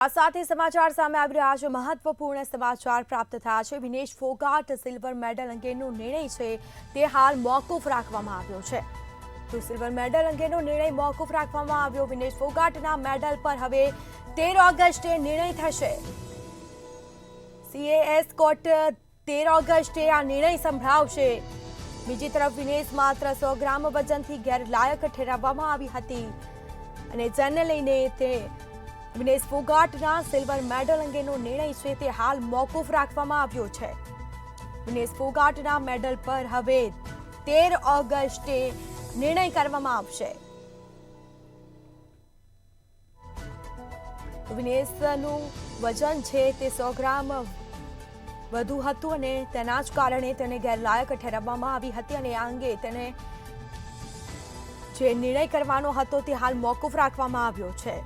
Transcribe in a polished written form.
આ સાથે સમાચાર સામે આવી રહ્યા છે। મહત્વપૂર્ણ સમાચાર પ્રાપ્ત થયા છે। વિનેશ ફોગાટ સિલ્વર મેડલ અંગેનો નિર્ણય છે તે હાલ મોકૂફ રાખવામાં આવ્યો છે। તો સિલ્વર મેડલ અંગેનો નિર્ણય મોકૂફ રાખવામાં આવ્યો। વિનેશ ફોગાટના મેડલ પર હવે 13 ઓગસ્ટે નિર્ણય થશે। CAS કોર્ટ 13 ઓગસ્ટે આ નિર્ણય સંભળાવશે। બીજી તરફ વિનેશ માત્ર 100 ગ્રામ વજનથી ગેરલાયક ઠેરવવામાં આવી હતી અને જેને લઈને તે વિનેશ ફોગાટના સિલ્વર મેડલ અંગેનો નિર્ણય છે તે હાલ મોકૂફ રાખવામાં આવ્યો છે। વિનેશ ફોગાટના મેડલ પર હવે 13 ઓગસ્ટે નિર્ણય કરવામાં આવશે। વિનેશનું વજન છે તે 100 ગ્રામ વધુ હતું અને તેના જ કારણે તેને ગેરલાયક ઠેરવવામાં આવી હતી અને આ અંગે તેને જે નિર્ણય કરવાનો હતો તે હાલ મોકૂફ રાખવામાં આવ્યો છે।